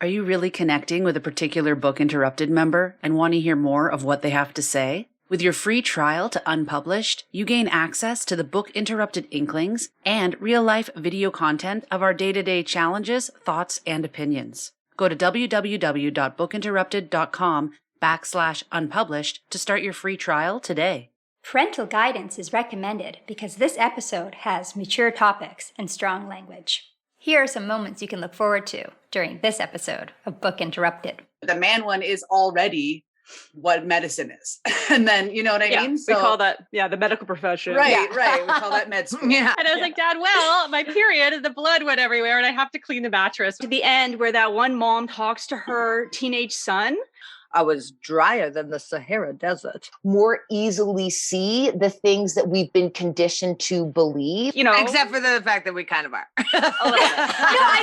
Are you really connecting with a particular Book Interrupted member and want to hear more of what they have to say? With your free trial to Unpublished, you gain access to the Book Interrupted Inklings and real-life video content of our day-to-day challenges, thoughts, and opinions. Go to www.bookinterrupted.com/unpublished to start your free trial today. Parental guidance is recommended because this episode has mature topics and strong language. Here are some moments you can look forward to during this episode of Book Interrupted. The man one is already what medicine is. And then, you know what I mean? So, we call that, the medical profession. Right. We call that med school. Yeah. And I was like, Dad, well, my period, the blood went everywhere and I have to clean the mattress. To the end where that one mom talks to her teenage son. I was drier than the Sahara Desert. More easily see the things that we've been conditioned to believe. You know, except for the fact that we kind of are. No, I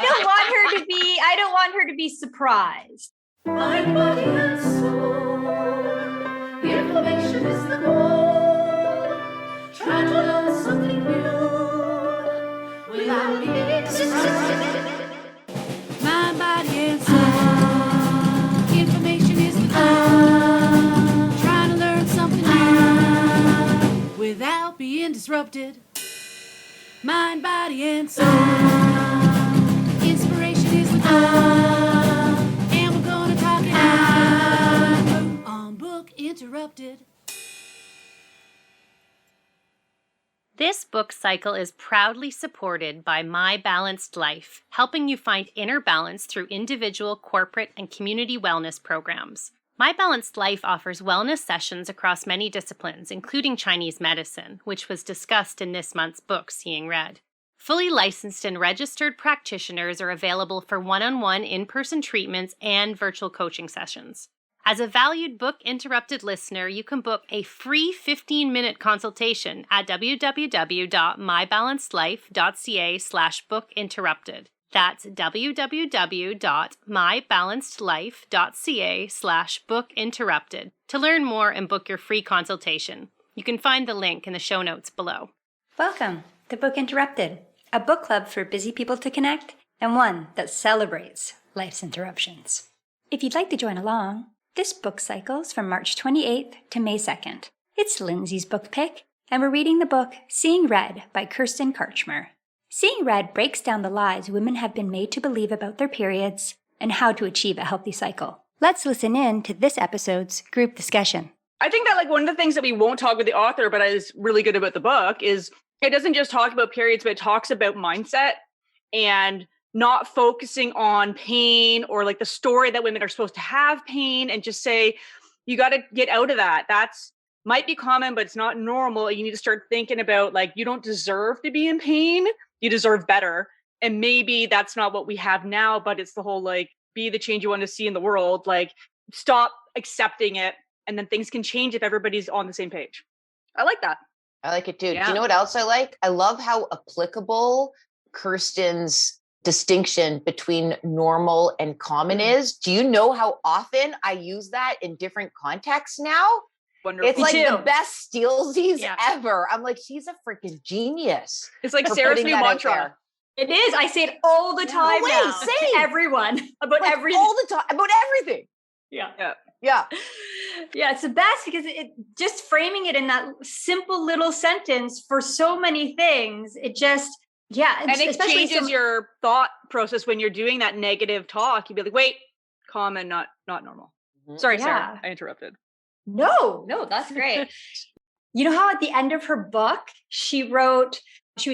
don't want her to be surprised. Mind, body, and soul. The information is the goal. Try to learn something new without being distracted. Mind, body, and soul. Information is the goal. Trying to learn something new without being disrupted. Mind, body, and soul. Inspiration is the goal. Interrupted. This book cycle is proudly supported by My Balanced Life, helping you find inner balance through individual, corporate, and community wellness programs. My Balanced Life offers wellness sessions across many disciplines, including Chinese medicine, which was discussed in this month's book, Seeing Red. Fully licensed and registered practitioners are available for one-on-one in-person treatments and virtual coaching sessions. As a valued Book Interrupted listener, you can book a free 15-minute consultation at www.mybalancedlife.ca/bookinterrupted. That's www.mybalancedlife.ca/bookinterrupted to learn more and book your free consultation. You can find the link in the show notes below. Welcome to Book Interrupted, a book club for busy people to connect and one that celebrates life's interruptions. If you'd like to join along, this book cycle's from March 28th to May 2nd. It's Lindsay's book pick, and we're reading the book Seeing Red by Kirsten Karchmer. Seeing Red breaks down the lies women have been made to believe about their periods and how to achieve a healthy cycle. Let's listen in to this episode's group discussion. I think that one of the things that we won't talk with the author, but is really good about the book, is it doesn't just talk about periods, but it talks about mindset and not focusing on pain or the story that women are supposed to have pain, and just say, you got to get out of that. That's might be common, but it's not normal. You need to start thinking about you don't deserve to be in pain. You deserve better. And maybe that's not what we have now, but it's the whole be the change you want to see in the world. Stop accepting it. And then things can change if everybody's on the same page. I like that. I like it too. Yeah. Do you know what else I like? I love how applicable Kirsten's distinction between normal and common is. Do you know how often I use that in different contexts now? Wonderful. It's the best stealsies ever. I'm like, she's a freaking genius. It's like Sarah's new mantra. It is. I say it all the time now to everyone about everything. All the time about everything. Yeah. Yeah, it's the best because it just framing it in that simple little sentence for so many things. It just, and it changes your thought process when you're doing that negative talk. You'd be like, wait, common, not normal. Mm-hmm. Sorry, Sarah, I interrupted. No, that's great. You know how at the end of her book, she was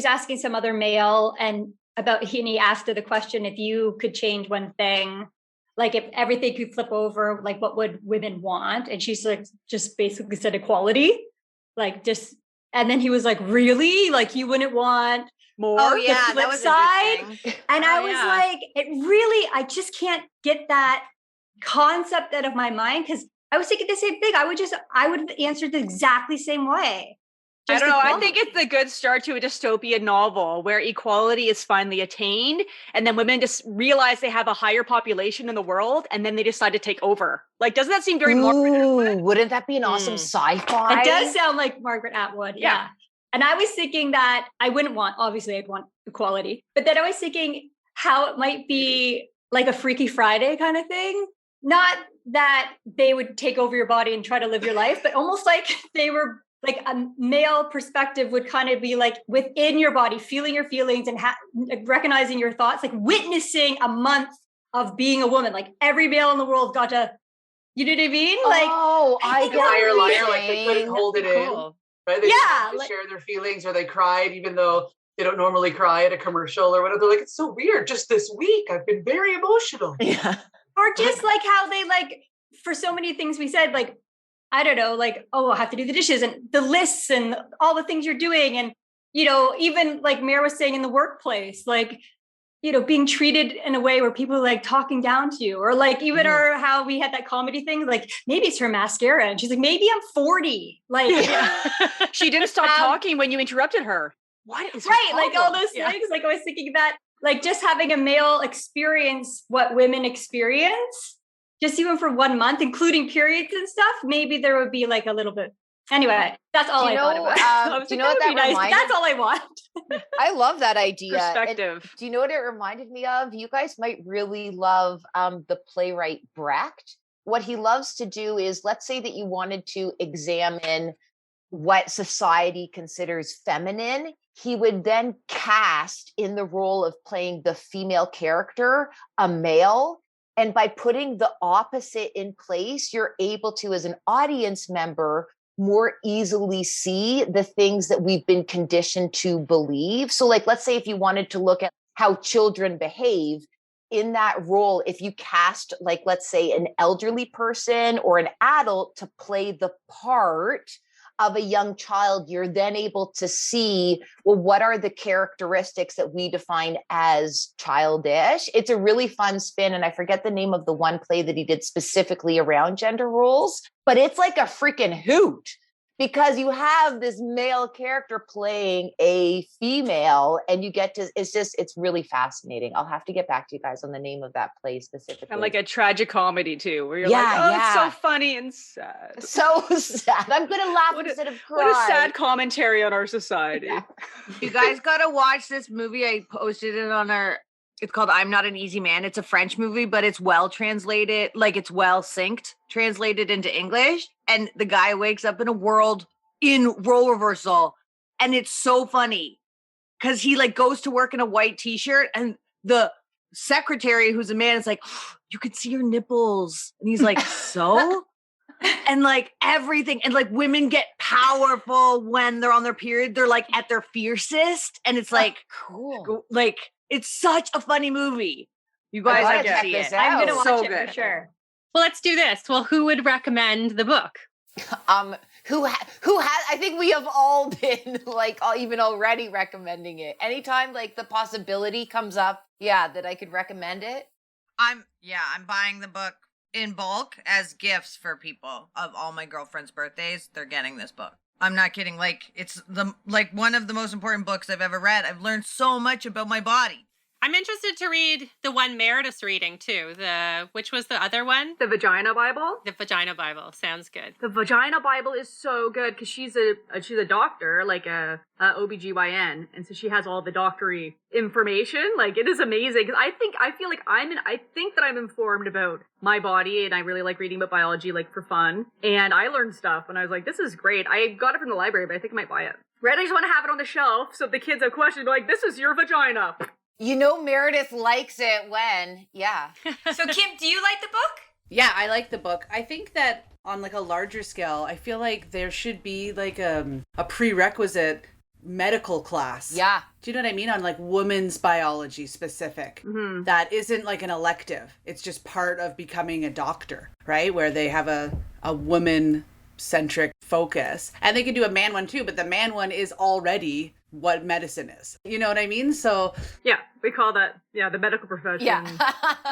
asking some other male and he asked her the question, if you could change one thing, if everything could flip over, what would women want? And she's just basically said equality, and then he was like, really? You wouldn't want more? Oh yeah, the flip that was side. And I was it really, I just can't get that concept out of my mind, because I was thinking the same thing. I would answer the exactly same way. I don't know. I think it's a good start to a dystopian novel where equality is finally attained, and then women just realize they have a higher population in the world, and then they decide to take over. Doesn't that seem very Margaret? Wouldn't that be an awesome sci-fi? It does sound like Margaret Atwood. Yeah. And I was thinking that I wouldn't want, obviously I'd want equality, but then I was thinking how it might be like a Freaky Friday kind of thing. Not that they would take over your body and try to live your life, but almost like they were like a male perspective would kind of be like within your body, feeling your feelings and recognizing your thoughts, like witnessing a month of being a woman. Like every male in the world got to, you know what I mean? Like, I get liar, what you're liar, like they couldn't hold it in. Right? They didn't share their feelings, or they cried even though they don't normally cry at a commercial or whatever. They're like, it's so weird. Just this week, I've been very emotional. Yeah. Or just like how they like, for so many things we said, like, I don't know, like, oh, I'll have to do the dishes and the lists and all the things you're doing. And, you know, even like Mare was saying in the workplace, like, you know, being treated in a way where people are like talking down to you, or like even how we had that comedy thing, like maybe it's her mascara. And she's like, maybe I'm 40. Like she didn't stop talking when you interrupted her. What is right? Like all those things. Like I was thinking that like just having a male experience what women experience, just even for 1 month, including periods and stuff, maybe there would be like a little bit. Anyway, that's all I thought about. Do you know what that reminded? That's all I want. I love that idea. Perspective. And do you know what it reminded me of? You guys might really love the playwright Brecht. What he loves to do is, let's say that you wanted to examine what society considers feminine. He would then cast in the role of playing the female character a male. And by putting the opposite in place, you're able to, as an audience member, more easily see the things that we've been conditioned to believe. So like, let's say if you wanted to look at how children behave in that role, if you cast like, let's say an elderly person or an adult to play the part of a young child, you're then able to see, well, what are the characteristics that we define as childish? It's a really fun spin. And I forget the name of the one play that he did specifically around gender roles, but it's like a freaking hoot, because you have this male character playing a female and you get to, it's really fascinating. I'll have to get back to you guys on the name of that play specifically. And like a tragic comedy too, where you're like, oh, it's so funny and sad. So sad. I'm going to laugh instead of cry. What a sad commentary on our society. Yeah. You guys got to watch this movie. I posted it on it's called I'm Not an Easy Man. It's a French movie, but it's well translated, like it's well synced, translated into English. And the guy wakes up in a world in role reversal. And it's so funny because he like goes to work in a white t-shirt and the secretary, who's a man, is like, you can see your nipples. And he's like, so? And like everything. And like women get powerful when they're on their period. They're like at their fiercest. And it's like, cool. Like, it's such a funny movie. You guys have to see it. I'm going to watch it good. for sure. Well, let's do this. Well, who would recommend the book? Who has, I think we have all been like even already recommending it. Anytime like the possibility comes up, that I could recommend it. I'm buying the book in bulk as gifts for people. Of all my girlfriends' birthdays, they're getting this book. I'm not kidding. Like, it's one of the most important books I've ever read. I've learned so much about my body. I'm interested to read the one Meredith's reading too. Which was the other one? The Vagina Bible? The Vagina Bible. Sounds good. The Vagina Bible is so good because she's a doctor, like a OBGYN, and so she has all the doctory information. Like, it is amazing. Because I think that I'm informed about my body, and I really like reading about biology, like for fun. And I learned stuff, and I was like, this is great. I got it from the library, but I think I might buy it. Right? I just want to have it on the shelf so if the kids have questions, they're like, this is your vagina. You know, Meredith likes it when, So Kim, do you like the book? Yeah, I like the book. I think that on like a larger scale, I feel like there should be like a prerequisite medical class. Yeah. Do you know what I mean? On like women's biology specific. Mm-hmm. That isn't like an elective. It's just part of becoming a doctor, right? Where they have a woman-centric focus. And they can do a man one too, but the man one is already what medicine is. You know what I mean? So yeah, we call that the medical profession. Yeah.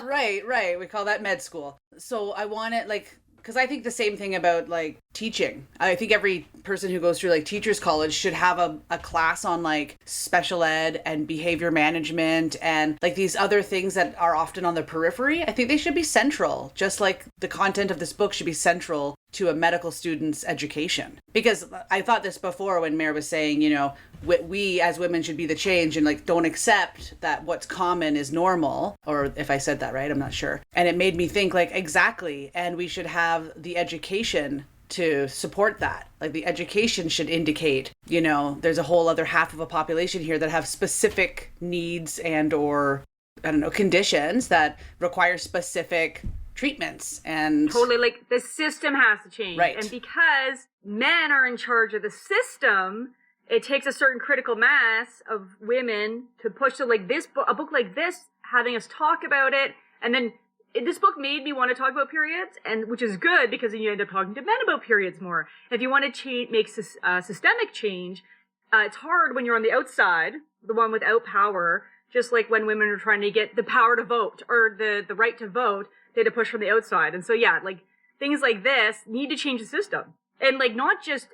right. We call that med school. So I want it like, because I think the same thing about like teaching. I think every person who goes through like teachers college should have a class on like special ed and behavior management and like these other things that are often on the periphery. I think they should be central, just like the content of this book should be central to a medical student's education. Because I thought this before when Mare was saying, you know, we as women should be the change and like don't accept that what's common is normal, or if I said that right, I'm not sure. And it made me think like, exactly. And we should have the education to support that. Like the education should indicate, you know, there's a whole other half of a population here that have specific needs and or, I don't know, conditions that require specific treatments. And totally, like the system has to change. Right. And because men are in charge of the system, it takes a certain critical mass of women to push to like this book, a book like this, having us talk about it. And then this book made me want to talk about periods, and which is good because then you end up talking to men about periods more. If you want to make systemic change, it's hard when you're on the outside, the one without power, just like when women are trying to get the power to vote or the right to vote, they had to push from the outside. And so, yeah, like things like this need to change the system. And like not just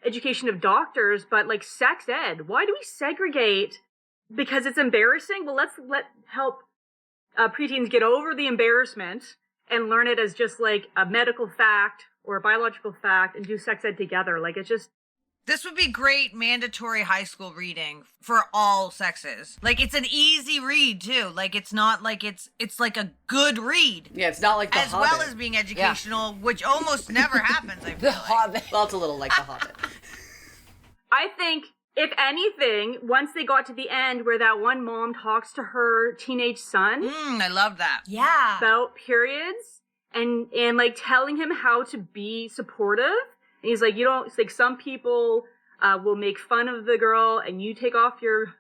education of doctors, but like sex ed. Why do we segregate? Because it's embarrassing? Well, let's help preteens get over the embarrassment and learn it as just like a medical fact or a biological fact and do sex ed together. Like it's just... This would be great mandatory high school reading for all sexes. Like it's an easy read too. Like it's not like it's like a good read. yeah, it's not like The as Hobbit. well as being educational, which almost never happens, I feel The like. Hobbit. Well, it's a little like The Hobbit. I think, if anything, once they got to the end where that one mom talks to her teenage son I love that. Yeah. about periods and like telling him how to be supportive. And he's like, you don't, it's like some people will make fun of the girl and you take off your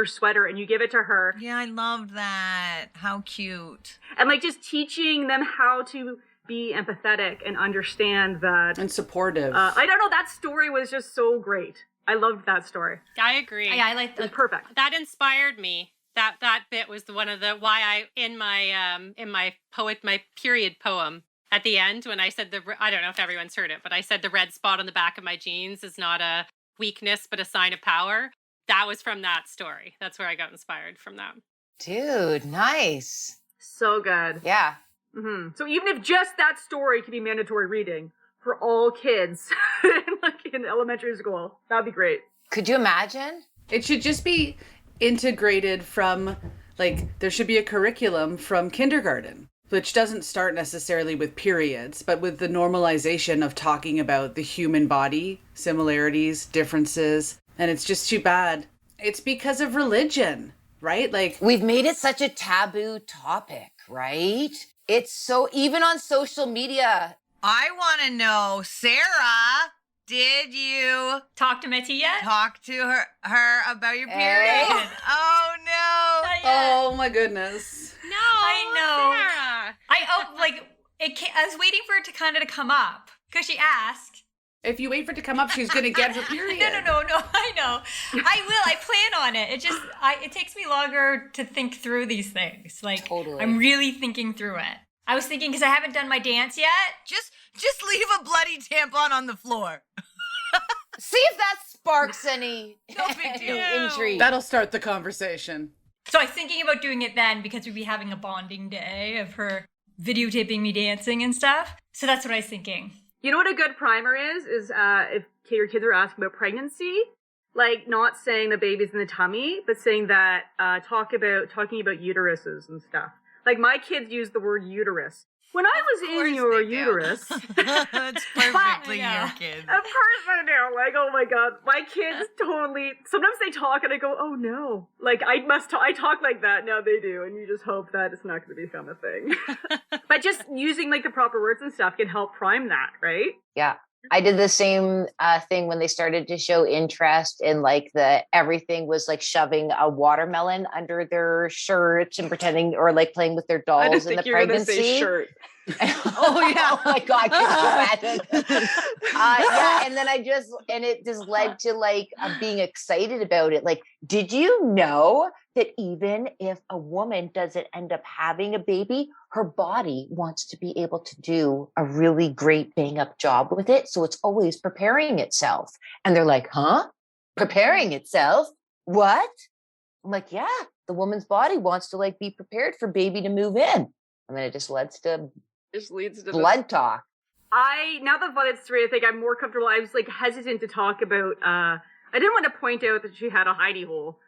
sweater and you give it to her. Yeah, I loved that. How cute. And like just teaching them how to be empathetic and understand that. And supportive. I don't know, that story was just so great. I loved that story. I agree. Yeah, I like It was that. perfect. That inspired me. That bit was one of the why I in my period poem at the end when I said I don't know if everyone's heard it, but I said the red spot on the back of my jeans is not a weakness but a sign of power. That was from that story. That's where I got inspired from that. Dude, nice. So good. Yeah. Mm-hmm. So even if just that story could be mandatory reading for all kids in elementary school, that'd be great. Could you imagine? It should just be integrated from, like, there should be a curriculum from kindergarten, which doesn't start necessarily with periods, but with the normalization of talking about the human body, similarities, differences. And it's just too bad. It's because of religion, right? Like, We've made it such a taboo topic, right? It's so, even on social media. I want to know, Sarah, did you Talk to Mitty yet? talk to her about your period? Hey. Oh, no. Not yet. oh my goodness. No, I know. Sarah. I was waiting for it to kind of come up because she asked. If you wait for it to come up, she's going to get her period. No, I know. I will. I plan on it. It takes me longer to think through these things. Like, Totally. I'm really thinking through it. I was thinking because I haven't done my dance yet. Just leave a bloody tampon on the floor. See if that sparks any, No big deal. any intrigue. That'll start the conversation. So I was thinking about doing it then because we'd be having a bonding day of her videotaping me dancing and stuff. So that's what I was thinking. You know what a good primer is if your kids are asking about pregnancy, like not saying the baby's in the tummy, but saying that talking about uteruses and stuff. Like my kids use the word uterus. When I was in your uterus, It's perfectly Yeah. your kid. of course I know. Like, oh my god, my kids totally. Sometimes they talk and I go, oh no. Like I talk like that. Now they do, and you just hope that it's not going to become a thing. But just using like the proper words and stuff can help prime that, right? Yeah. I did the same thing when they started to show interest in like everything was like shoving a watermelon under their shirts and pretending or like playing with their dolls in the pregnancy. shirt. Oh yeah! Oh my god! Can you imagine? Yeah, and then it just led to like being excited about it. Like, did you know that even if a woman doesn't end up having a baby, her body wants to be able to do a really great bang up job with it, so it's always preparing itself. And they're like, "Huh? Preparing itself? What?" I'm like, "Yeah, the woman's body wants to like be prepared for baby to move in." And then it just leads to blood talk. now that it's 3, I think I'm more comfortable. I was like hesitant to talk about, I didn't want to point out that she had a hidey hole,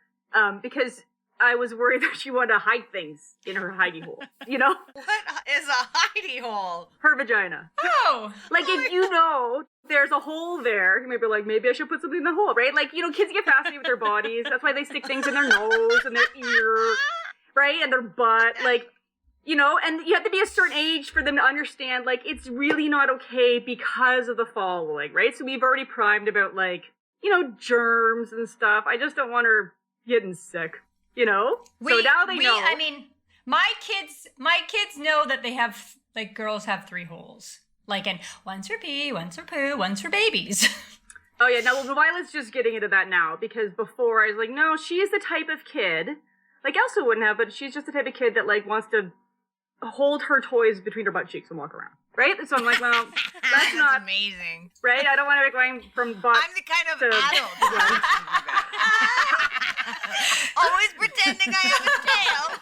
because I was worried that she wanted to hide things in her hidey hole, you know? What is a hidey hole? Her vagina. Oh. Like, if you know there's a hole there, you may be like, maybe I should put something in the hole, right? Like, you know, kids get fascinated with their bodies. That's why they stick things in their nose and their ear, right? And their butt. Like, you know, and you have to be a certain age for them to understand, like, it's really not okay because of the following, right? So we've already primed about, like, you know, germs and stuff. I just don't want her getting sick, you know? So now they know. I mean, my kids know that they have, like, girls have 3 holes. Like, and one's for pee, one's for poo, one's for babies. Oh, yeah. Now, Violet's just getting into that now, because before I was like, no, she's the type of kid, like Elsa wouldn't have, but she's just the type of kid that, like, wants to hold her toys between her butt cheeks and walk around, right? So I'm like, well, that's not amazing, right? I don't want to be going from butt. I'm the kind of to, adult. Always pretending I have a tail.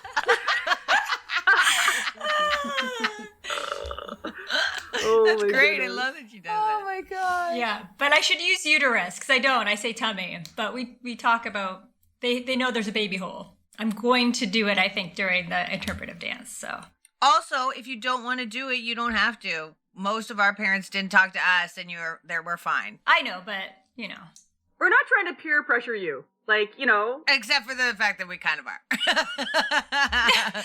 Oh, That's great. goodness. I love that she does that. Oh my God. Yeah, but I should use uterus, because I don't. I say tummy. But we talk about, they know there's a baby hole. I'm going to do it, I think, during the interpretive dance, so. Also, if you don't want to do it, you don't have to. Most of our parents didn't talk to us, and we're fine. I know, but, you know. We're not trying to peer pressure you. Like, you know. Except for the fact that we kind of are. No, I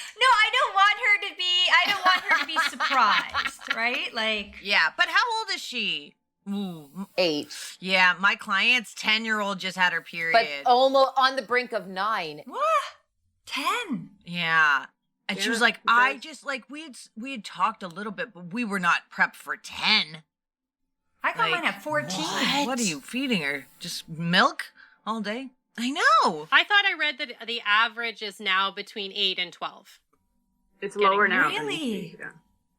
don't want her to be surprised, right? Like. Yeah, but how old is she? Ooh. 8. Yeah, my client's 10-year-old just had her period. But almost on the brink of 9. What? 10? Yeah. And she Yeah, was like, that's- I just, like, we had talked a little bit, but we were not prepped for 10. I got mine at 14. What are you feeding her? Just milk all day? I know. I thought I read that the average is now between 8 and 12. It's lower now. Really? Yeah.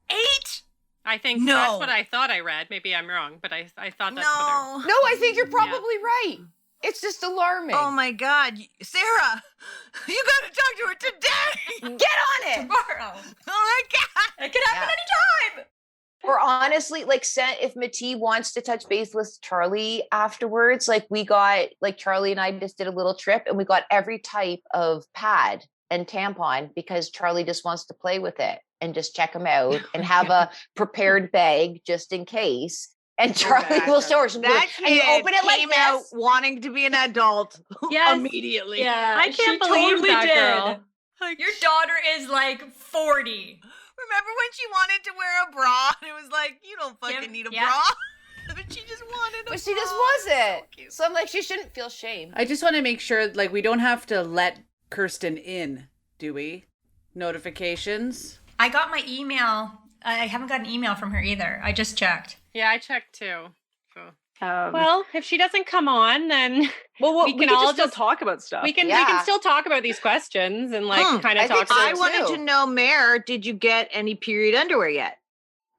8? I think No. that's what I thought I read. Maybe I'm wrong, but I thought that's what I No. No, I think you're probably right. It's just alarming. Oh my God. Sarah, you gotta talk to her today. Get on it. Tomorrow. Oh my God. It could happen anytime. Or honestly, like, if Mati wants to touch base with Charlie afterwards, like, we got, like, Charlie and I just did a little trip and we got every type of pad and tampon because Charlie just wants to play with it and just check them out and have a prepared bag just in case. And Charlie will show her. That And you kid open it like came out this. wanting to be an adult immediately. Yeah, I can't she believe totally that did. girl. Your daughter is like 40. Remember when she wanted to wear a bra? And it was like, you don't fucking need a bra. But she just wanted a bra. But she just wasn't. So I'm like, she shouldn't feel shame. I just want to make sure, like, we don't have to let Kirsten in, do we? Notifications? I got my email. I haven't got an email from her either. I just checked. Yeah, I checked too. So. Well, if she doesn't come on, then we can all all just just talk about stuff. we can still talk about these questions and like kind of I talk think about. I wanted to know, Mare, did you get any period underwear yet?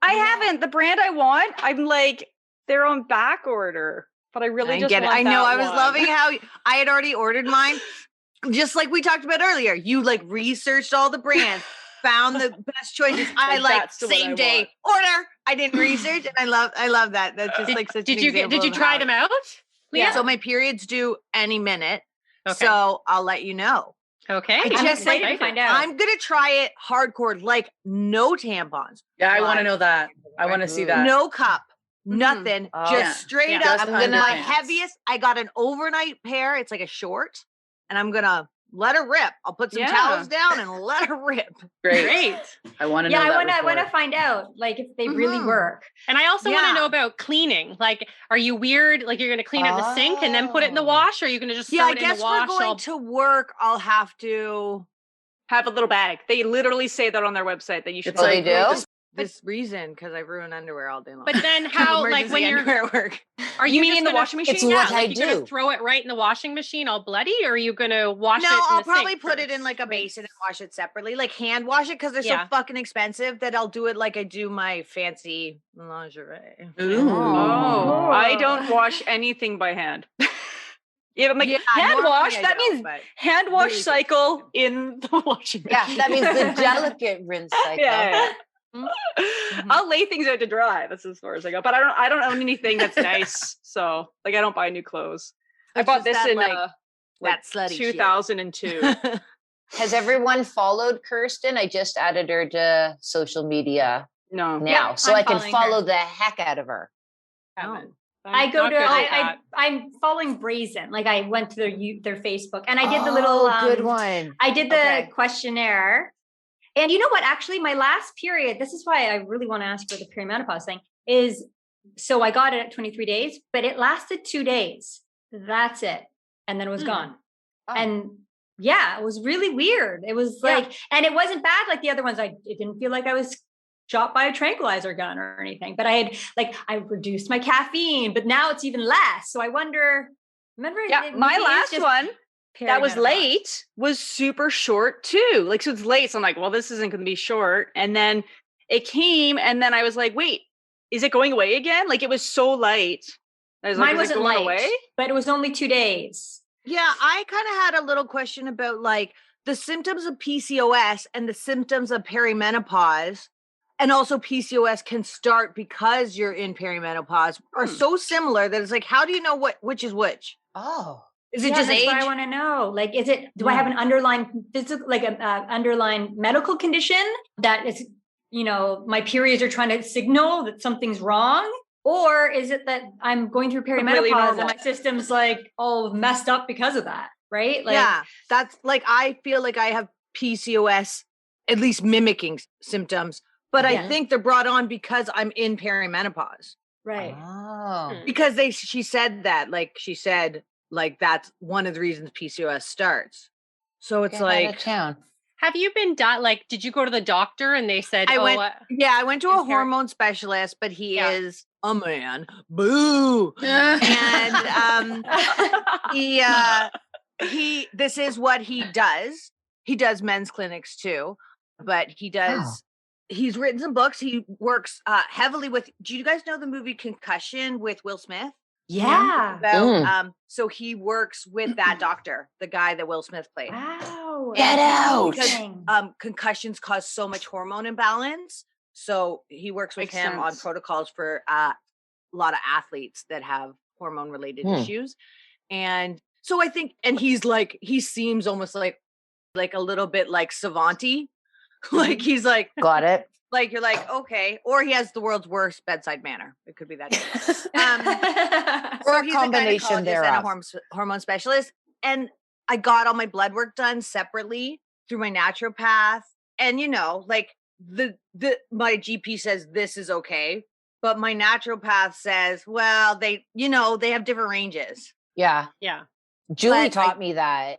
I haven't. The brand I want, I'm like, they're on back order. But I really just get it. want I know. that I was one. loving how I had already ordered mine. Just like we talked about earlier. You like researched all the brands, found the best choices. I like That's the one same I day order. I didn't research, and I love that. That's just like such. Did an you example of try how them out? Yeah. So my period's due any minute. Okay. So I'll let you know. Okay. I just excited like to find out. I'm gonna try it hardcore, like no tampons, Yeah, I want to know that. I want to see that. no cup, nothing, Oh, just yeah. straight Yeah. up. Just I'm gonna underpants. heaviest. I got an overnight pair. It's like a short, and I'm gonna let her rip. I'll put some Yeah. towels down and let her rip. Great. I want to know Yeah, that I want to report. find out, like, if they really Mhm. work. And I also want Yeah. to know about cleaning. Like, are you weird? Like, you're going to clean out the sink and then put it in the Oh. wash, or are you going to just Yeah, throw I it in guess the we're wash? going to work. I'll have to. Have a little bag. They literally say that on their website that you should. It's like- they do? This reason because I ruin underwear all day long. But then how? Like Emergency when you're, underwear at work. are You you mean just in the gonna- washing machine? It's Yeah, what I like you're do. gonna throw it right in the washing machine, all bloody, or are you gonna wash it? No, in I'll the probably sink put it in first? like a basin and wash it separately, like hand wash it because they're Yeah. so fucking expensive that I'll do it like I do my fancy lingerie. Ooh. Oh, I don't wash anything by hand. Yeah, I'm like hand normally wash. I That don't, means but- hand wash really cycle in the washing machine. Yeah, that means the delicate rinse cycle. Yeah. I'll lay things out to dry. That's as far as I go. But I don't own anything that's nice. So like I don't buy new clothes. I bought this in that like slutty 2002. Has everyone followed Kirsten? I just added her to social media No. now, Yeah, so I'm I can following follow her. the heck out of her. Haven't. I go not to good at that. I'm following Brazen. Like I went to their Facebook and I did the little good one. I did the Okay. questionnaire. And you know what? Actually, my last period, this is why I really want to ask for the perimenopause thing, is so I got it at 23 days, but it lasted 2 days. That's it. And then it was gone. Oh. And yeah, it was really weird. It was like, and it wasn't bad like the other ones. It didn't feel like I was shot by a tranquilizer gun or anything, but I reduced my caffeine, but now it's even less. So I wonder, remember? Yeah, my last one that was late was super short too. Like, so it's late. So I'm like, well, this isn't going to be short. And then it came and then I was like, wait, is it going away again? Like it was so light. I was Mine like, is it wasn't going light, away? but it was only 2 days. Yeah, I kind of had a little question about like the symptoms of PCOS and the symptoms of perimenopause. And also PCOS can start because you're in perimenopause are so similar that it's like, how do you know which is which? Oh. Is it Yeah, just that's age? what I want to know. Like, do I have an underlying physical, like an underlying medical condition that is, my periods are trying to signal that something's wrong? Or is it that I'm going through perimenopause and my system's like all messed up because of that? Right? Like, yeah, that's like, I feel like I have PCOS, at least mimicking symptoms, but I think they're brought on because I'm in perimenopause. Right. Oh. Because she said that, like that's one of the reasons PCOS starts. So it's like, have you been did you go to the doctor and they said, I went to a hormone specialist, but he is a man. Boo. And this is what he does. He does men's clinics too, but he's written some books. He works heavily with, do you guys know the movie Concussion with Will Smith? Yeah. So he works with that doctor, the guy that Will Smith played. Wow. Get out. Because concussions cause so much hormone imbalance. So he works with him on protocols for a lot of athletes that have hormone related issues. And so I think, and he's like, he seems almost like a little bit like savanty. Like he's like, got it. Like you're like, okay, or he has the world's worst bedside manner. It could be that. Or a combination thereof. And a hormone specialist. And I got all my blood work done separately through my naturopath. And like my GP says this is okay, but my naturopath says, well, they have different ranges. Yeah. Yeah. Julie taught me that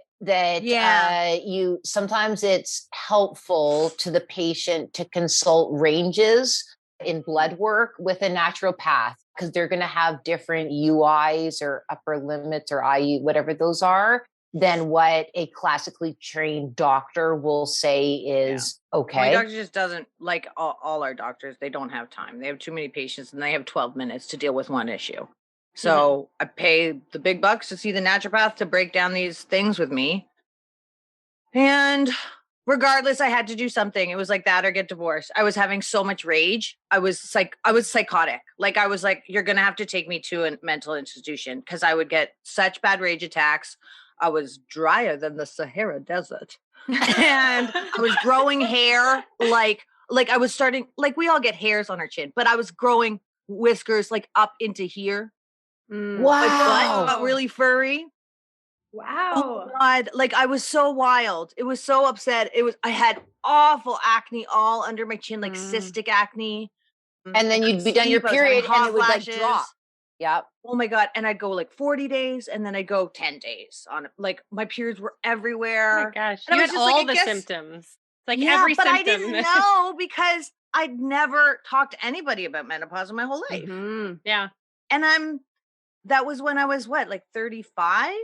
you sometimes it's helpful to the patient to consult ranges in blood work with a naturopath because they're going to have different UIs or upper limits or IU, whatever those are, than what a classically trained doctor will say is okay. My doctor just doesn't, like all our doctors, they don't have time. They have too many patients and they have 12 minutes to deal with one issue. So I pay the big bucks to see the naturopath to break down these things with me. And regardless, I had to do something. It was like that or get divorced. I was having so much rage. I was psychotic. Like I was like, you're going to have to take me to a mental institution because I would get such bad rage attacks. I was drier than the Sahara Desert. And I was growing hair like I was starting, like we all get hairs on our chin, but I was growing whiskers like up into here. Wow. My butt got really furry. Wow. Oh God. Like I was so wild. It was so upset. I had awful acne all under my chin, like cystic acne. And then you'd be done your period and it would like drop. Yep. Oh my God. And I'd go like 40 days and then I'd go 10 days on like my periods were everywhere. Oh my gosh. And you I had was just all like, the guess, symptoms. Like yeah, every but symptom. I didn't know because I'd never talked to anybody about menopause in my whole life. Mm-hmm. Yeah. And that was when I was like 35?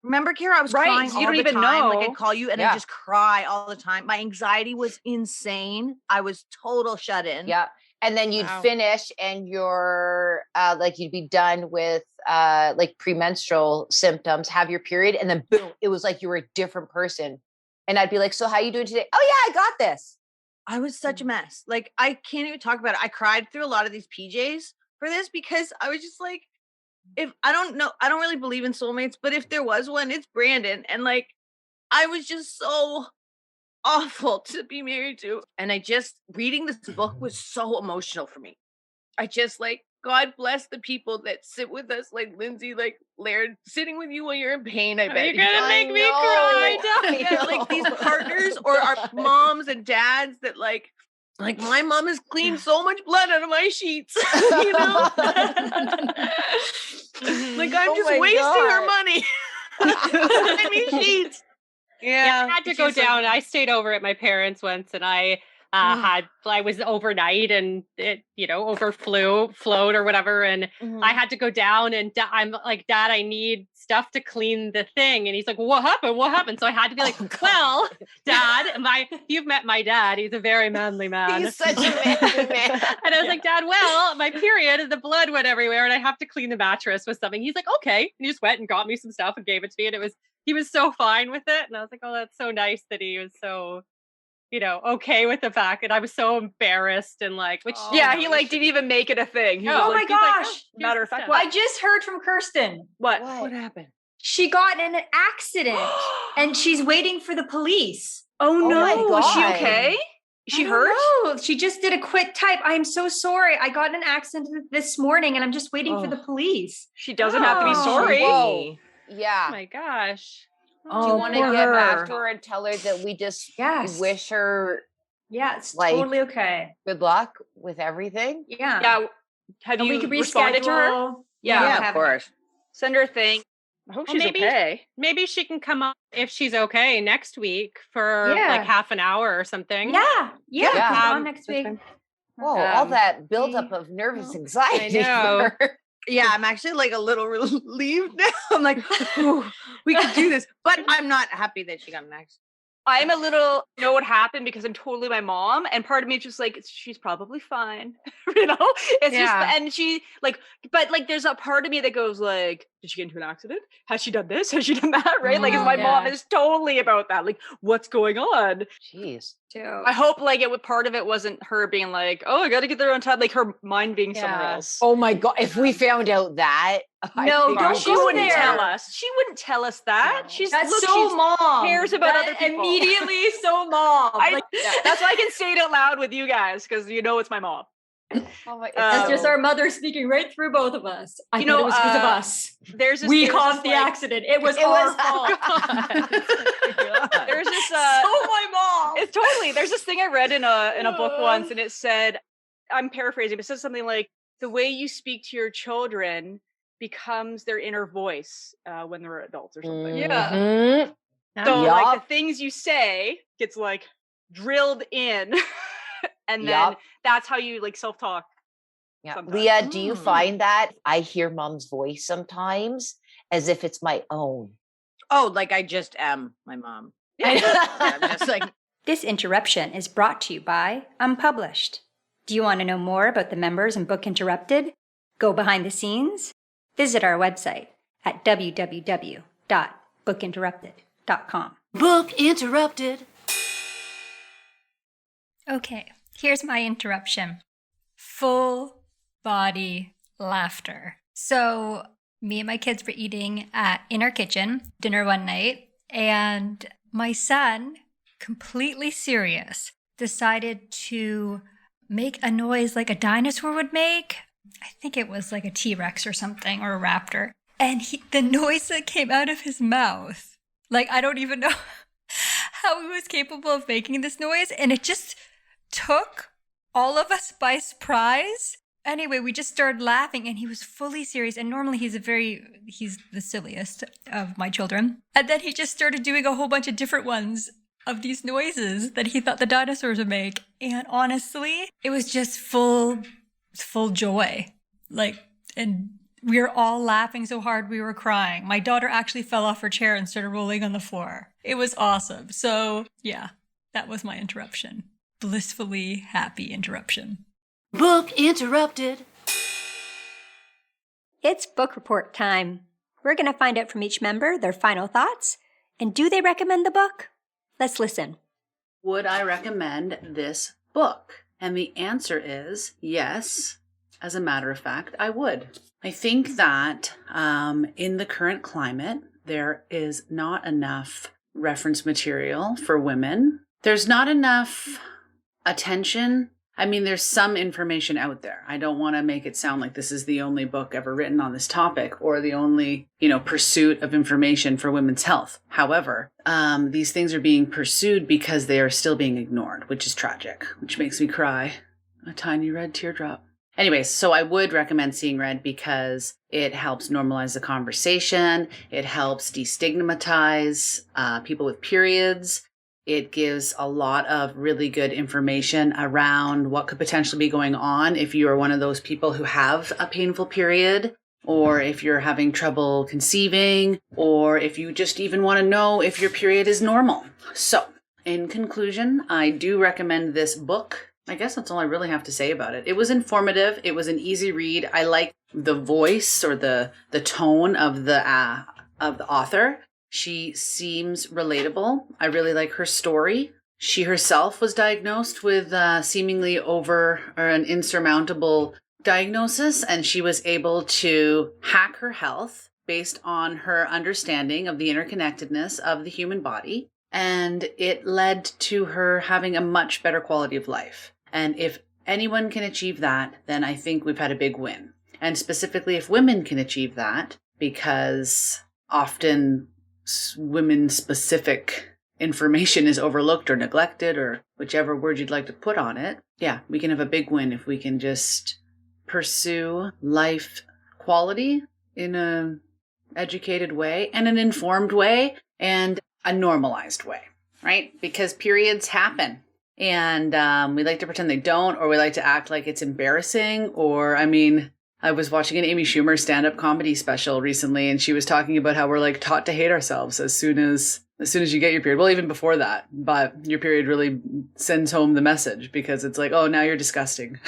Remember, Kara, I was crying all the time. Like I'd call you and I'd just cry all the time. My anxiety was insane. I was total shut in. Yeah. And then you'd finish and you're like you'd be done with like premenstrual symptoms, have your period, and then boom, it was like you were a different person. And I'd be like, so how you doing today? Oh yeah, I got this. I was such a mess. Like, I can't even talk about it. I cried through a lot of these PJs for this because I was just like, if I don't know, I don't really believe in soulmates, but if there was one, it's Brandon. And like, I was just so awful to be married to. And reading this book was so emotional for me. I just like, God bless the people that sit with us, like Lindsay, like Laird, sitting with you when you're in pain. I bet You're gonna make me cry. Yeah, like these partners or our moms and dads that like my mom has cleaned so much blood out of my sheets, you know? Like I'm just wasting her money. I mean sheets. Yeah, I had to go down. I stayed over at my parents once, and I was overnight, and it flowed or whatever, and I had to go down, and I'm like, Dad, I need stuff to clean the thing, and he's like, what happened? So I had to be like, well, Dad, you've met my dad, he's a very manly man. He's such a manly man. And I was like, Dad, well, my period, the blood went everywhere, and I have to clean the mattress with something. He's like, okay, and he just went and got me some stuff and gave it to me, and he was so fine with it. And I was like, oh, that's so nice that he was so, okay with the fact. And I was so embarrassed and like, he like didn't even make it a thing. Oh my gosh. Matter of fact, I just heard from Kirsten. What happened? She got in an accident and she's waiting for the police. Oh no. my God. Is she okay? Is she hurt? No, she just did a quick type. I am so sorry. I got in an accident this morning and I'm just waiting for the police. She doesn't have to be sorry. Whoa. Yeah. Oh my gosh. Do you want to get back to her and tell her that we just wish her it's totally okay. good luck with everything? Yeah. Have and you responded to her? Yeah, of course. Send her a thing. I hope she's okay. Maybe she can come up if she's okay next week for like half an hour or something. Yeah. On next week. Whoa, all that buildup of nervous anxiety. I know. Yeah, I'm actually like a little relieved now. I'm like, we could do this. But I'm not happy that she got an accident. I'm a little know what happened because I'm totally my mom, and part of me is just like she's probably fine, It's just, and she like, but like, there's a part of me that goes like, did she get into an accident? Has she done this? Has she done that? Right? Like, my mom is totally about that. Like, what's going on? Jeez. I hope like part of it wasn't her being like, oh, I got to get there on time. Like her mind being somewhere else. Oh my God! If we found out that, she wouldn't tell us. She wouldn't tell us that. No. She's mom. Cares about other people. Immediately so mom. That's why I can say it out loud with you guys because it's my mom. Oh my! That's just our mother speaking right through both of us. It was because of us. We caused the accident. It was our fault. There's this. my mom. It's totally. There's this thing I read in a book once, and it said, I'm paraphrasing, but it says something like, "The way you speak to your children becomes their inner voice when they're adults or something." Yeah. So like the things you say gets like drilled in, and then that's how you like self-talk. Yeah. Leah, do you find that I hear mom's voice sometimes as if it's my own? Oh, like I just am my mom. I'm just like. This interruption is brought to you by Unpublished. Do you want to know more about the members in Book Interrupted? Go behind the scenes? Visit our website at www.bookinterrupted.com. Book Interrupted. Okay, here's my interruption. Full body laughter. So me and my kids were eating in our kitchen dinner one night, and my son, completely serious, decided to make a noise like a dinosaur would make. I think it was like a T-Rex or something, or a raptor. And the noise that came out of his mouth, like I don't even know how he was capable of making this noise, and it just took all of us by surprise. Anyway, we just started laughing, and he was fully serious. And normally he's the silliest of my children. And then he just started doing a whole bunch of different ones of these noises that he thought the dinosaurs would make. And honestly, it was just full joy. And we were all laughing so hard we were crying. My daughter actually fell off her chair and started rolling on the floor. It was awesome. So yeah, that was my interruption. Blissfully happy interruption. Book Interrupted. It's book report time. We're going to find out from each member their final thoughts, and do they recommend the book? Let's listen. would I recommend this book? And the answer is yes. As a matter of fact, I would. I think that in the current climate, there is not enough reference material for women. There's not enough attention. I mean, there's some information out there. I don't want to make it sound like this is the only book ever written on this topic or the only, pursuit of information for women's health. However, these things are being pursued because they are still being ignored, which is tragic, which makes me cry. A tiny red teardrop. Anyways, so I would recommend seeing Red because it helps normalize the conversation. It helps destigmatize people with periods. It gives a lot of really good information around what could potentially be going on if you are one of those people who have a painful period, or if you're having trouble conceiving, or if you just even want to know if your period is normal. So, in conclusion, I do recommend this book. I guess that's all I really have to say about it. It was informative. It was an easy read. I like the voice or the tone of the author. She seems relatable. I really like her story. She herself was diagnosed with seemingly an insurmountable diagnosis, and she was able to hack her health based on her understanding of the interconnectedness of the human body. And it led to her having a much better quality of life. And if anyone can achieve that, then I think we've had a big win. And specifically if women can achieve that, because often women-specific information is overlooked or neglected, or whichever word you'd like to put on it. Yeah, we can have a big win if we can just pursue life quality in an educated way and an informed way and a normalized way, right? Because periods happen. And we like to pretend they don't, or we like to act like it's embarrassing, or, I was watching an Amy Schumer stand-up comedy special recently, and she was talking about how we're like taught to hate ourselves as soon as you get your period. Well, even before that, but your period really sends home the message because it's like, oh, now you're disgusting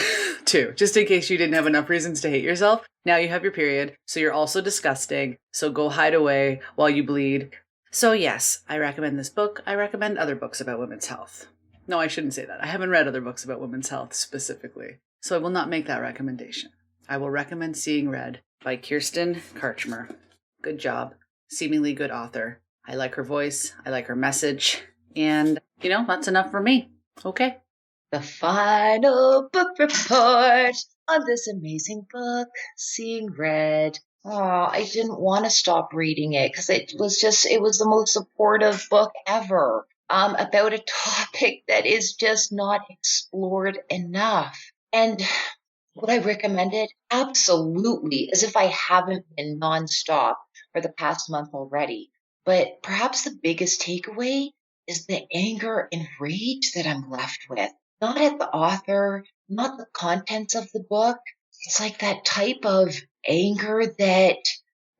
too. Just in case you didn't have enough reasons to hate yourself. Now you have your period, so you're also disgusting. So go hide away while you bleed. So yes, I recommend this book. I recommend other books about women's health. No, I shouldn't say that. I haven't read other books about women's health specifically, so I will not make that recommendation. I will recommend Seeing Red by Kirsten Karchmer. Good job. Seemingly good author. I like her voice. I like her message. And, that's enough for me. Okay. The final book report on this amazing book, Seeing Red. Oh, I didn't want to stop reading it because it was the most supportive book ever about a topic that is just not explored enough. And would I recommend it? Absolutely, as if I haven't been nonstop for the past month already. But perhaps the biggest takeaway is the anger and rage that I'm left with. Not at the author, not the contents of the book. It's like that type of anger that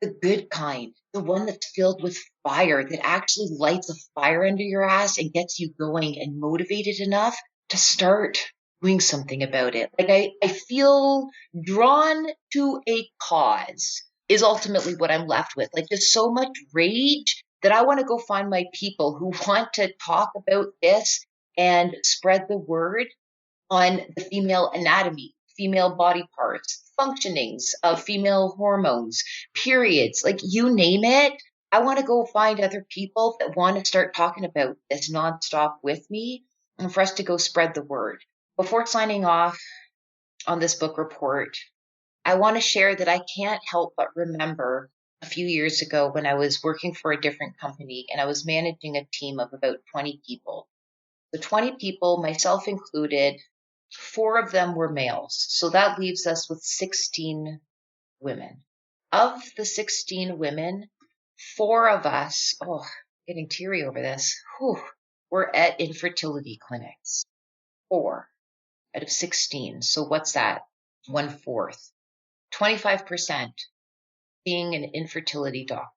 the good kind, the one that's filled with fire, that actually lights a fire under your ass and gets you going and motivated enough to start doing something about it. Like I feel drawn to a cause is ultimately what I'm left with. Like there's so much rage that I want to go find my people who want to talk about this and spread the word on the female anatomy, female body parts, functionings of female hormones, periods, like you name it. I want to go find other people that want to start talking about this nonstop with me and for us to go spread the word. Before signing off on this book report, I want to share that I can't help but remember a few years ago when I was working for a different company and I was managing a team of about 20 people. The 20 people, myself included, 4 of them were males. So that leaves us with 16 women. Of the 16 women, 4 of us, getting teary over this, were at infertility clinics. 4 out of 16. So what's that? 1/4. 25% being an infertility doctor.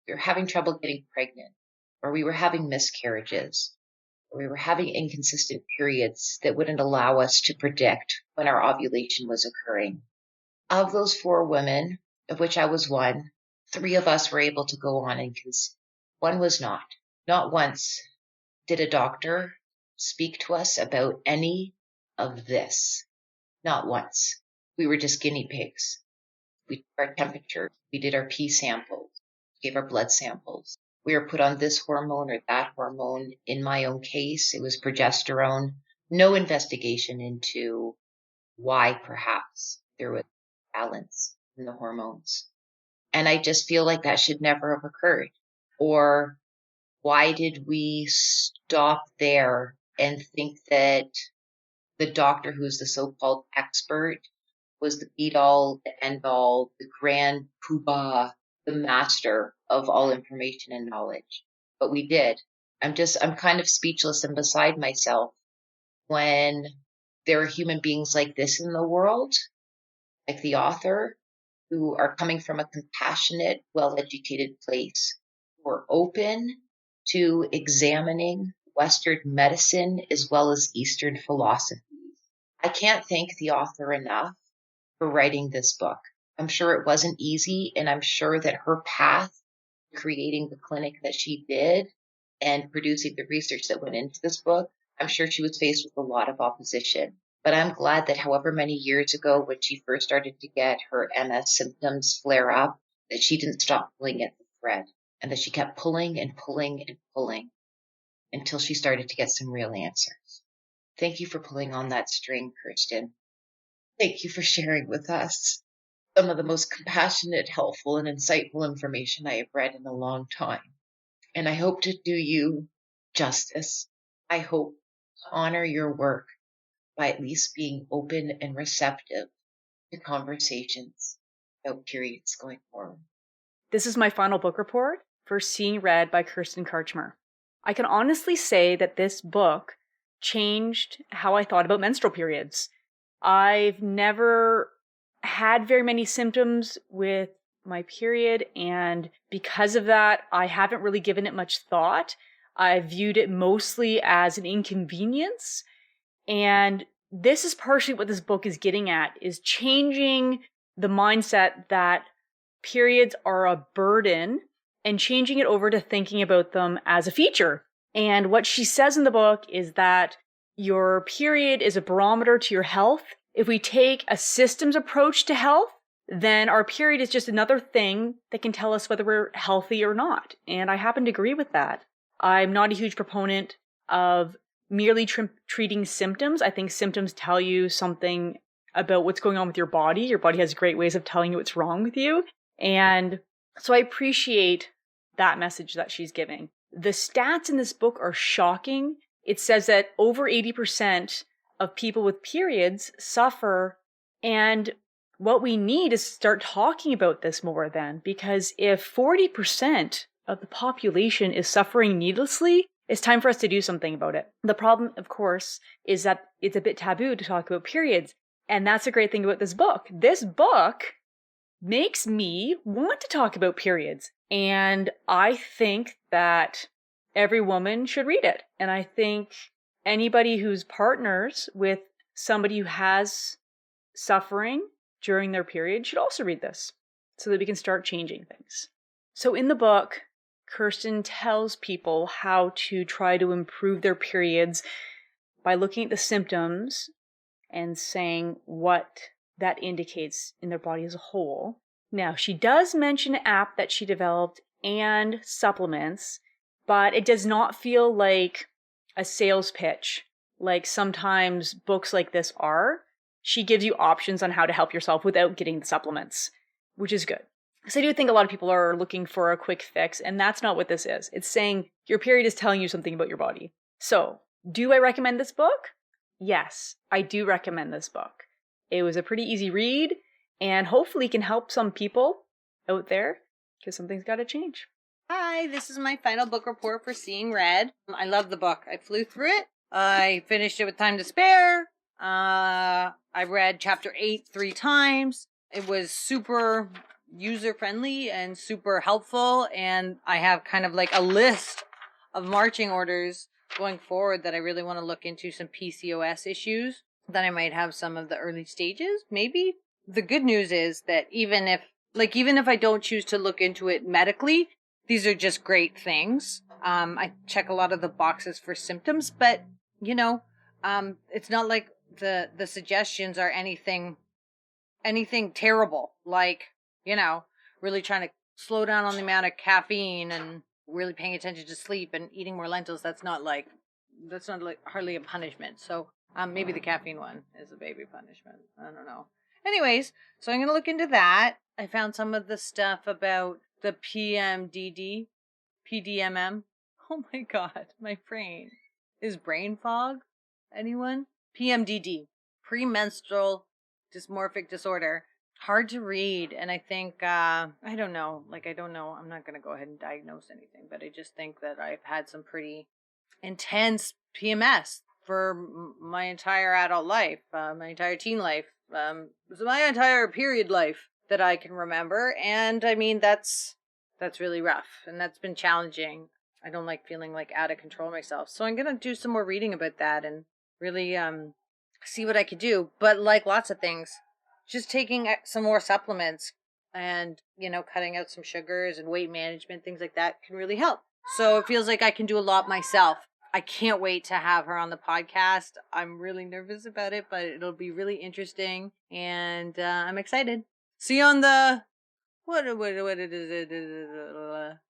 We were having trouble getting pregnant, or we were having miscarriages, or we were having inconsistent periods that wouldn't allow us to predict when our ovulation was occurring. Of those 4 women, of which I was one, 3 of us were able to go on and conceive. One was not. Not once did a doctor speak to us about any of this. Not once. We were just guinea pigs. We took our temperature. We did our pee samples, gave our blood samples. We were put on this hormone or that hormone. In my own case, it was progesterone. No investigation into why perhaps there was balance in the hormones. And I just feel like that should never have occurred. Or why did we stop there and think that the doctor who's the so-called expert was the be-all, the end-all, the grand poobah, the master of all information and knowledge? But we did. I'm kind of speechless and beside myself when there are human beings like this in the world, like the author, who are coming from a compassionate, well-educated place, who are open to examining Western medicine as well as Eastern philosophies. I can't thank the author enough for writing this book. I'm sure it wasn't easy, and I'm sure that her path, creating the clinic that she did and producing the research that went into this book, I'm sure she was faced with a lot of opposition. But I'm glad that however many years ago, when she first started to get her MS symptoms flare up, that she didn't stop pulling at the thread, and that she kept pulling and pulling and pulling until she started to get some real answers. Thank you for pulling on that string, Kirsten. Thank you for sharing with us some of the most compassionate, helpful, and insightful information I have read in a long time. And I hope to do you justice. I hope to honor your work by at least being open and receptive to conversations about periods going forward. This is my final book report for Seeing Red by Kirsten Karchmer. I can honestly say that this book changed how I thought about menstrual periods. I've never had very many symptoms with my period, and because of that, I haven't really given it much thought. I viewed it mostly as an inconvenience. And this is partially what this book is getting at, is changing the mindset that periods are a burden and changing it over to thinking about them as a feature. And what she says in the book is that your period is a barometer to your health. If we take a systems approach to health, then our period is just another thing that can tell us whether we're healthy or not. And I happen to agree with that. I'm not a huge proponent of merely treating symptoms. I think symptoms tell you something about what's going on with your body. Your body has great ways of telling you what's wrong with you. And so I appreciate that message that she's giving. The stats in this book are shocking. It says that over 80% of people with periods suffer. And what we need is to start talking about this more then, because if 40% of the population is suffering needlessly, it's time for us to do something about it. The problem, of course, is that it's a bit taboo to talk about periods. And that's a great thing about this book. This book makes me want to talk about periods. And I think that every woman should read it. And I think anybody who's partners with somebody who has suffering during their period should also read this so that we can start changing things. So in the book, Kirsten tells people how to try to improve their periods by looking at the symptoms and saying what that indicates in their body as a whole. Now, she does mention an app that she developed and supplements, but it does not feel like a sales pitch like sometimes books like this are. She gives you options on how to help yourself without getting the supplements, which is good. Because I do think a lot of people are looking for a quick fix, and that's not what this is. It's saying your period is telling you something about your body. So, do I recommend this book? Yes, I do recommend this book. It was a pretty easy read, and hopefully can help some people out there, because something's got to change. Hi, this is my final book report for Seeing Red. I love the book. I flew through it. I finished it with time to spare. I read chapter 8 3 times. It was super user-friendly and super helpful, and I have kind of like a list of marching orders going forward that I really want to look into, some PCOS issues that I might have some of the early stages, maybe. The good news is that even if I don't choose to look into it medically, these are just great things. I check a lot of the boxes for symptoms, but it's not like the suggestions are anything terrible. Like, really trying to slow down on the amount of caffeine and really paying attention to sleep and eating more lentils. That's not like hardly a punishment. So maybe the caffeine one is a baby punishment. I don't know. Anyways, so I'm going to look into that. I found some of the stuff about the PDMM. Oh my God, my brain. Is brain fog? Anyone? PMDD, premenstrual dysmorphic disorder. Hard to read. And I think, I don't know. I'm not going to go ahead and diagnose anything, but I just think that I've had some pretty intense PMS for my entire adult life, my entire teen life, my entire period life that I can remember. And I mean, that's really rough, and that's been challenging. I don't like feeling like out of control myself. So I'm going to do some more reading about that and really see what I could do. But like lots of things, just taking some more supplements and, cutting out some sugars and weight management, things like that can really help. So it feels like I can do a lot myself. I can't wait to have her on the podcast. I'm really nervous about it, but it'll be really interesting. And I'm excited. See you on the, what it is,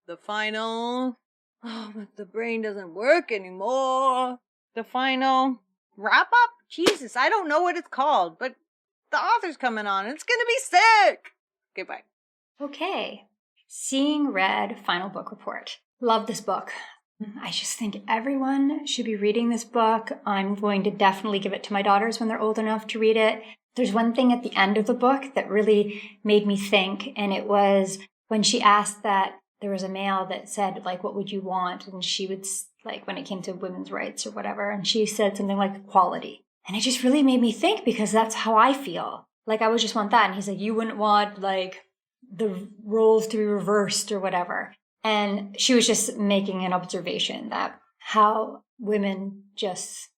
the final, but the brain doesn't work anymore. The final wrap up? Jesus, I don't know what it's called, but the author's coming on. It's going to be sick. Okay, bye. Okay. Seeing Red Final Book Report. Love this book. I just think everyone should be reading this book. I'm going to definitely give it to my daughters when they're old enough to read it. There's one thing at the end of the book that really made me think, and it was when she asked that there was a male that said, like, what would you want? And she would, like, when it came to women's rights or whatever, and she said something like equality. And it just really made me think, because that's how I feel. Like, I would just want that. And he's like, you wouldn't want, like, the roles to be reversed or whatever. And she was just making an observation that how women just,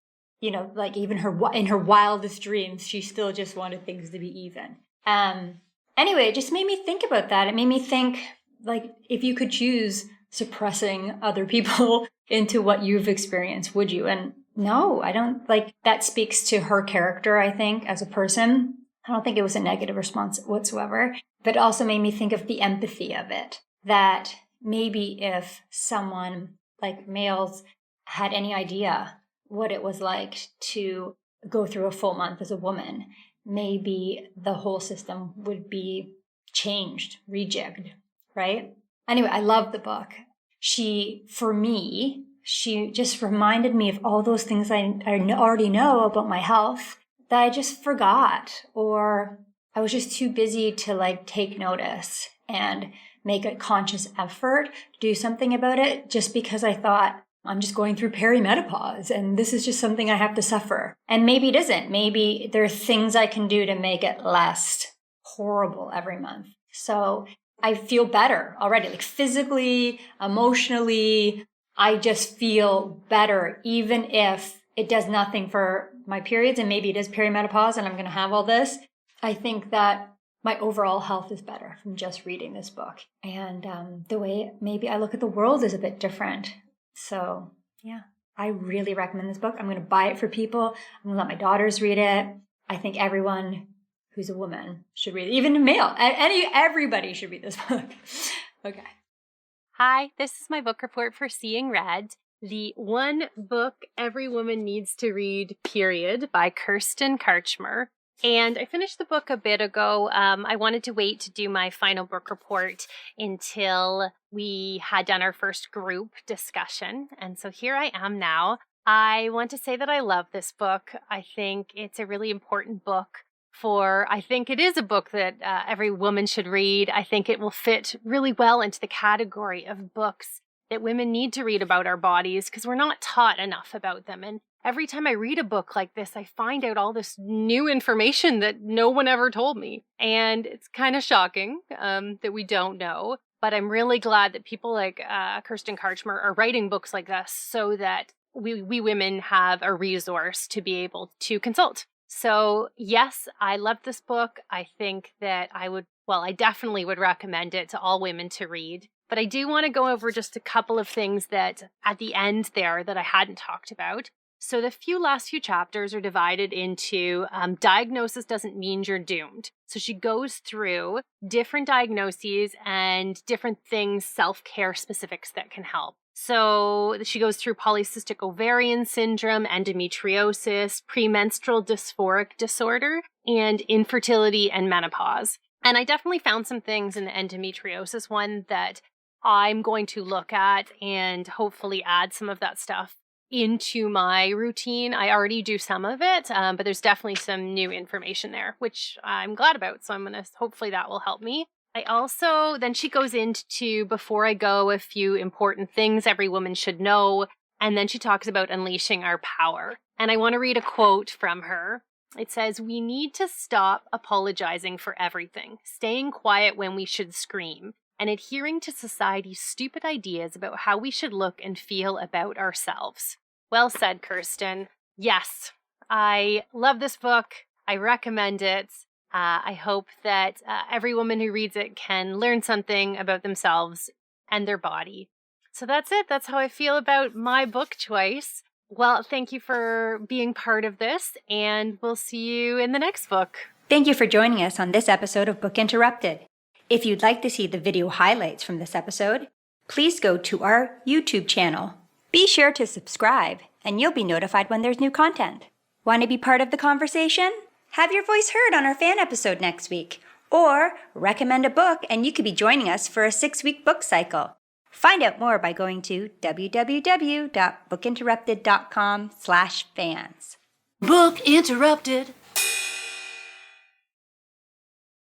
like even in her wildest dreams, she still just wanted things to be even. Anyway, it just made me think about that. It made me think, like, if you could choose suppressing other people into what you've experienced, would you? And no, I don't. Like, that speaks to her character, I think, as a person. I don't think it was a negative response whatsoever, but it also made me think of the empathy of it, that maybe if someone, like males, had any idea what it was like to go through a full month as a woman, maybe the whole system would be changed, rejigged, right? Anyway, I love the book. She just reminded me of all those things I already know about my health that I just forgot, or I was just too busy to, like, take notice and make a conscious effort to do something about it, just because I thought I'm just going through perimenopause and this is just something I have to suffer. And maybe it isn't. Maybe there are things I can do to make it less horrible every month. So I feel better already, like physically, emotionally. I just feel better, even if it does nothing for my periods, and maybe it is perimenopause and I'm going to have all this. I think that my overall health is better from just reading this book. And the way maybe I look at the world is a bit different. So yeah, I really recommend this book. I'm going to buy it for people. I'm going to let my daughters read it. I think everyone who's a woman should read it, even a male. Everybody should read this book. Okay. Hi, this is my book report for Seeing Red, the one book every woman needs to read, period, by Kirsten Karchmer. And I finished the book a bit ago. I wanted to wait to do my final book report until we had done our first group discussion. And so here I am now. I want to say that I love this book. I think it's a really important book. I think it is a book that every woman should read. I think it will fit really well into the category of books that women need to read about our bodies, because we're not taught enough about them. And every time I read a book like this, I find out all this new information that no one ever told me. And it's kind of shocking that we don't know. But I'm really glad that people like Kirsten Karchmer are writing books like this so that we women have a resource to be able to consult. So yes, I love this book. I think that I definitely would recommend it to all women to read. But I do want to go over just a couple of things that at the end there that I hadn't talked about. So the last few chapters are divided into diagnosis doesn't mean you're doomed. So she goes through different diagnoses and different things, self-care specifics that can help. So she goes through polycystic ovarian syndrome, endometriosis, premenstrual dysphoric disorder, and infertility and menopause. And I definitely found some things in the endometriosis one that I'm going to look at and hopefully add some of that stuff into my routine. I already do some of it, but there's definitely some new information there, which I'm glad about. So hopefully that will help me. Then she goes into, before I go, a few important things every woman should know. And then she talks about unleashing our power. And I want to read a quote from her. It says, "We need to stop apologizing for everything, staying quiet when we should scream, and adhering to society's stupid ideas about how we should look and feel about ourselves." Well said, Kirsten. Yes, I love this book. I recommend it. I hope that every woman who reads it can learn something about themselves and their body. So that's it. That's how I feel about my book choice. Well, thank you for being part of this, and we'll see you in the next book. Thank you for joining us on this episode of Book Interrupted. If you'd like to see the video highlights from this episode, please go to our YouTube channel. Be sure to subscribe, and you'll be notified when there's new content. Want to be part of the conversation? Have your voice heard on our fan episode next week. Or recommend a book and you could be joining us for a 6-week book cycle. Find out more by going to www.bookinterrupted.com/fans. Book Interrupted.